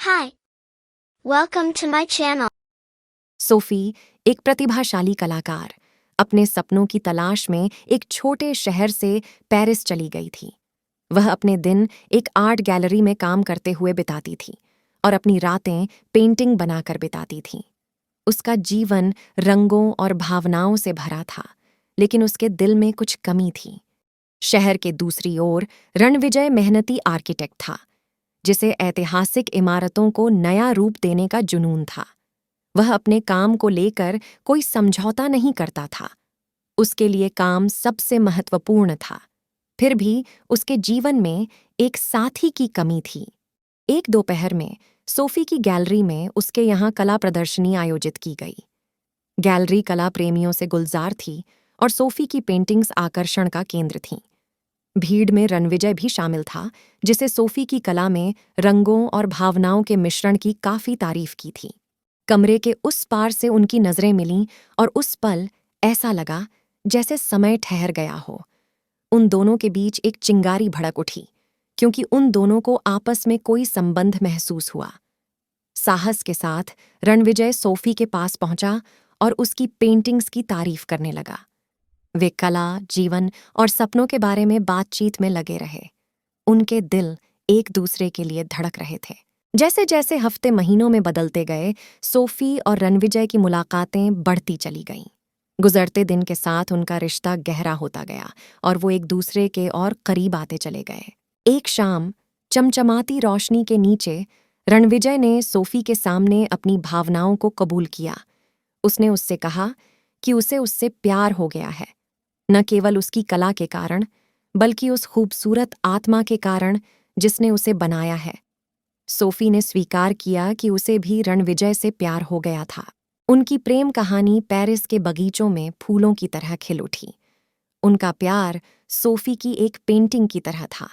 Hi, welcome to my channel. Sophie, एक प्रतिभाशाली कलाकार, अपने सपनों की तलाश में एक छोटे शहर से पेरिस चली गई थी। वह अपने दिन एक आर्ट गैलरी में काम करते हुए बिताती थी और अपनी रातें पेंटिंग बनाकर बिताती थी। उसका जीवन रंगों और भावनाओं से भरा था, लेकिन उसके दिल में कुछ कमी थी। शहर के दूसरी ओर रणविजय मेहनती आर्किटेक्ट था, जिसे ऐतिहासिक इमारतों को नया रूप देने का जुनून था। वह अपने काम को लेकर कोई समझौता नहीं करता था। उसके लिए काम सबसे महत्वपूर्ण था। फिर भी उसके जीवन में एक साथी की कमी थी। एक दोपहर में सोफी की गैलरी में उसके यहाँ कला प्रदर्शनी आयोजित की गई। गैलरी कला प्रेमियों से गुलजार थी और सोफी की पेंटिंग्स आकर्षण का केंद्र थीं। भीड़ में रणविजय भी शामिल था, जिसे सोफी की कला में रंगों और भावनाओं के मिश्रण की काफी तारीफ की थी। कमरे के उस पार से उनकी नजरें मिलीं और उस पल ऐसा लगा जैसे समय ठहर गया हो। उन दोनों के बीच एक चिंगारी भड़क उठी, क्योंकि उन दोनों को आपस में कोई संबंध महसूस हुआ। साहस के साथ रणविजय सोफी के पास पहुंचा और उसकी पेंटिंग्स की तारीफ करने लगा। वे कला, जीवन और सपनों के बारे में बातचीत में लगे रहे। उनके दिल एक दूसरे के लिए धड़क रहे थे। जैसे जैसे हफ्ते महीनों में बदलते गए, सोफी और रणविजय की मुलाकातें बढ़ती चली गईं। गुजरते दिन के साथ उनका रिश्ता गहरा होता गया और वो एक दूसरे के और करीब आते चले गए। एक शाम चमचमाती रोशनी के नीचे रणविजय ने सोफी के सामने अपनी भावनाओं को कबूल किया। उसने उससे कहा कि उसे उससे प्यार हो गया है, न केवल उसकी कला के कारण, बल्कि उस खूबसूरत आत्मा के कारण जिसने उसे बनाया है। सोफी ने स्वीकार किया कि उसे भी रणविजय से प्यार हो गया था। उनकी प्रेम कहानी पेरिस के बगीचों में फूलों की तरह खिल उठी। उनका प्यार सोफी की एक पेंटिंग की तरह था,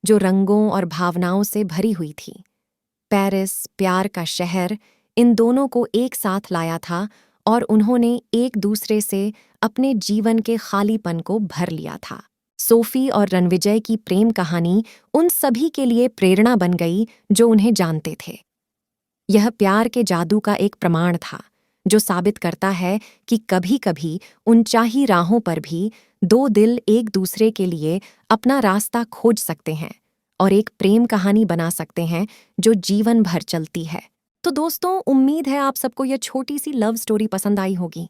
जो रंगों और भावनाओं से भरी हुई थी। पेरिस, प्यार का शहर, इन दोनों को एक साथ लाया था और उन्होंने एक दूसरे से अपने जीवन के खालीपन को भर लिया था। सोफी और रणविजय की प्रेम कहानी उन सभी के लिए प्रेरणा बन गई जो उन्हें जानते थे। यह प्यार के जादू का एक प्रमाण था, जो साबित करता है कि कभी-कभी अनचाही राहों पर भी दो दिल एक दूसरे के लिए अपना रास्ता खोज सकते हैं और एक प्रेम कहानी बना सकते हैं जो जीवन भर चलती है। तो दोस्तों, उम्मीद है आप सबको यह छोटी सी लव स्टोरी पसंद आई होगी।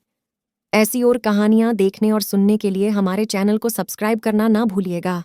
ऐसी और कहानियां देखने और सुनने के लिए हमारे चैनल को सब्सक्राइब करना ना भूलिएगा।